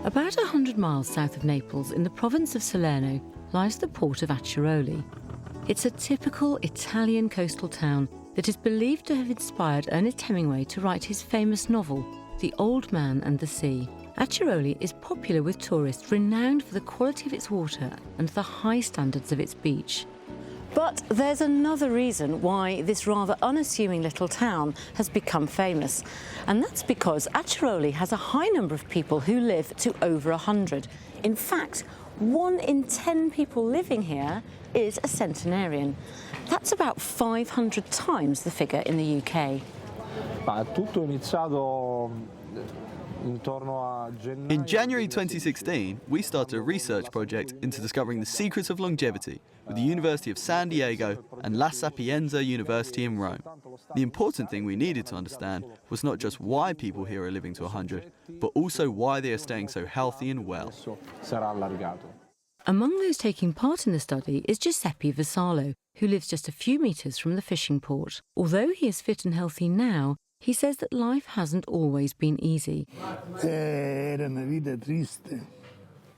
About 100 miles south of Naples, in the province of Salerno, lies the port of Acciaroli. It's a typical Italian coastal town that is believed to have inspired Ernest Hemingway to write his famous novel, The Old Man and the Sea. Acciaroli is popular with tourists, renowned for the quality of its water and the high standards of its beach. But there's another reason why this rather unassuming little town has become famous, and that's because Acciaroli has a high number of people who live to over 100. In fact, 1 in 10 people living here is a centenarian. That's about 500 times the figure in the UK. In January 2016, we started a research project into discovering the secrets of longevity with the University of San Diego and La Sapienza University in Rome. The important thing we needed to understand was not just why people here are living to 100, but also why they are staying so healthy and well. Among those taking part in the study is Giuseppe Vassallo, who lives just a few metres from the fishing port. Although he is fit and healthy now, he says that life hasn't always been easy.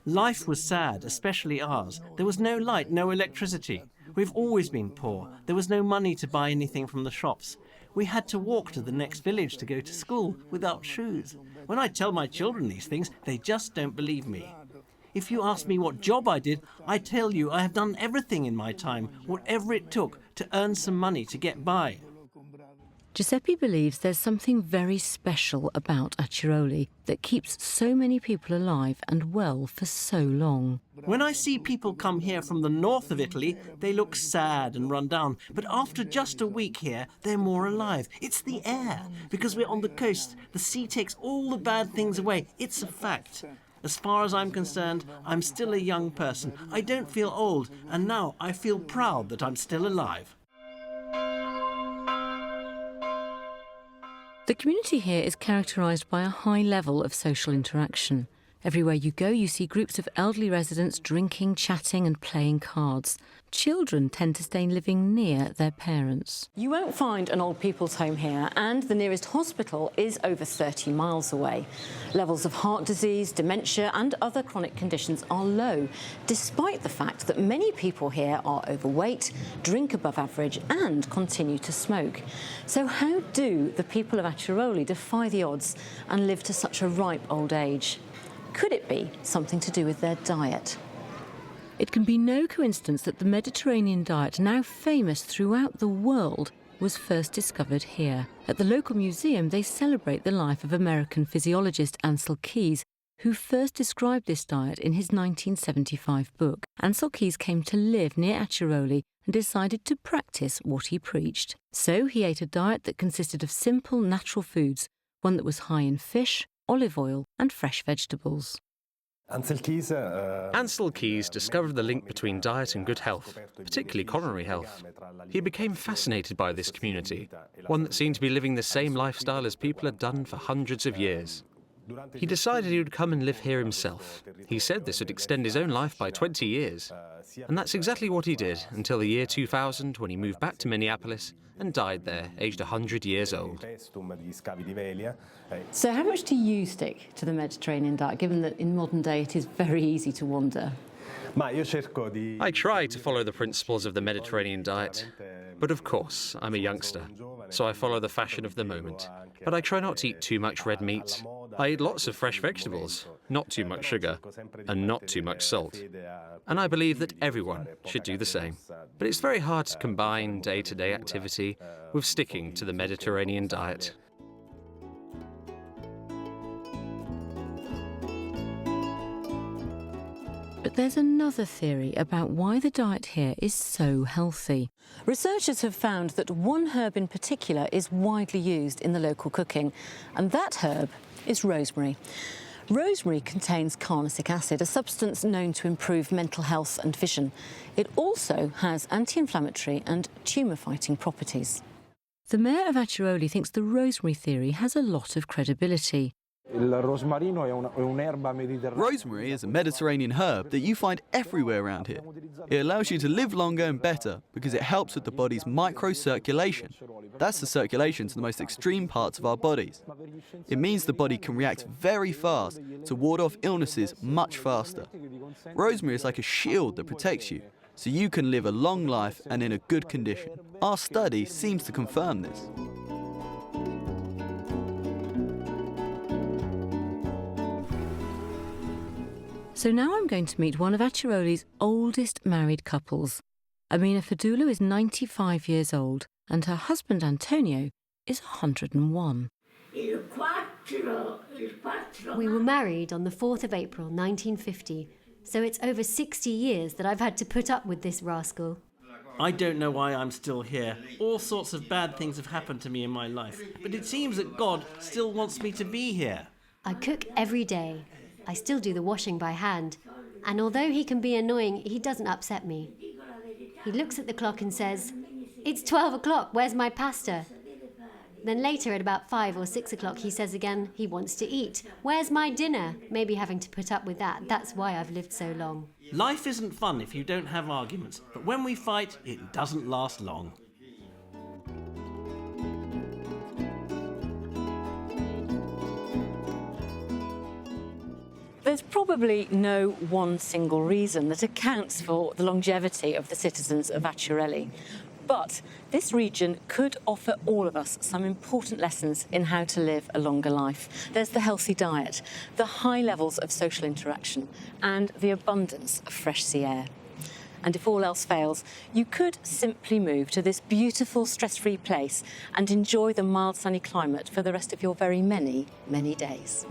Life was sad, especially ours. There was no light, no electricity. We've always been poor. There was no money to buy anything from the shops. We had to walk to the next village to go to school without shoes. When I tell my children these things, they just don't believe me. If you ask me what job I did, I tell you I have done everything in my time, whatever it took to earn some money to get by. Giuseppe believes there's something very special about Acciaroli that keeps so many people alive and well for so long. When I see people come here from the north of Italy, they look sad and run down. But after just a week here, they're more alive. It's the air. Because we're on the coast, the sea takes all the bad things away. It's a fact. As far as I'm concerned, I'm still a young person. I don't feel old, and now I feel proud that I'm still alive. The community here is characterised by a high level of social interaction. Everywhere you go, you see groups of elderly residents drinking, chatting and playing cards. Children tend to stay living near their parents. You won't find an old people's home here, and the nearest hospital is over 30 miles away. Levels of heart disease, dementia and other chronic conditions are low, despite the fact that many people here are overweight, drink above average and continue to smoke. So how do the people of Acciaroli defy the odds and live to such a ripe old age? Could it be something to do with their diet? It can be no coincidence that the Mediterranean diet, now famous throughout the world, was first discovered here. At the local museum, they celebrate the life of American physiologist Ancel Keys, who first described this diet in his 1975 book. Ancel Keys came to live near Acciaroli and decided to practice what he preached. So he ate a diet that consisted of simple, natural foods, one that was high in fish, olive oil and fresh vegetables. Ancel Keys discovered the link between diet and good health, particularly coronary health. He became fascinated by this community, one that seemed to be living the same lifestyle as people had done for hundreds of years. He decided he would come and live here himself. He said this would extend his own life by 20 years. And that's exactly what he did until the year 2000, when he moved back to Minneapolis and died there, aged 100 years old. So how much do you stick to the Mediterranean diet, given that in modern day it is very easy to wander? I try to follow the principles of the Mediterranean diet, but of course, I'm a youngster, so I follow the fashion of the moment. But I try not to eat too much red meat. I eat lots of fresh vegetables, not too much sugar, and not too much salt. And I believe that everyone should do the same. But it's very hard to combine day-to-day activity with sticking to the Mediterranean diet. But there's another theory about why the diet here is so healthy. Researchers have found that one herb in particular is widely used in the local cooking, and that herb is rosemary. Rosemary contains carnosic acid, a substance known to improve mental health and vision. It also has anti-inflammatory and tumour-fighting properties. The mayor of Acciaroli thinks the rosemary theory has a lot of credibility. Rosemary is a Mediterranean herb that you find everywhere around here. It allows you to live longer and better because it helps with the body's microcirculation. That's the circulation to the most extreme parts of our bodies. It means the body can react very fast to ward off illnesses much faster. Rosemary is like a shield that protects you, so you can live a long life and in a good condition. Our study seems to confirm this. So now I'm going to meet one of Acciaroli's oldest married couples. Amina Fadulu is 95 years old and her husband Antonio is 101. We were married on the 4th of April 1950, so it's over 60 years that I've had to put up with this rascal. I don't know why I'm still here. All sorts of bad things have happened to me in my life, but it seems that God still wants me to be here. I cook every day. I still do the washing by hand, and although he can be annoying, he doesn't upset me. He looks at the clock and says, "It's 12 o'clock, where's my pasta?" Then later at about 5 or 6 o'clock he says again he wants to eat. "Where's my dinner?" Maybe having to put up with that, that's why I've lived so long. Life isn't fun if you don't have arguments, but when we fight, it doesn't last long. There's probably no one single reason that accounts for the longevity of the citizens of Acciaroli. But this region could offer all of us some important lessons in how to live a longer life. There's the healthy diet, the high levels of social interaction, and the abundance of fresh sea air. And if all else fails, you could simply move to this beautiful, stress-free place and enjoy the mild, sunny climate for the rest of your very many, many days.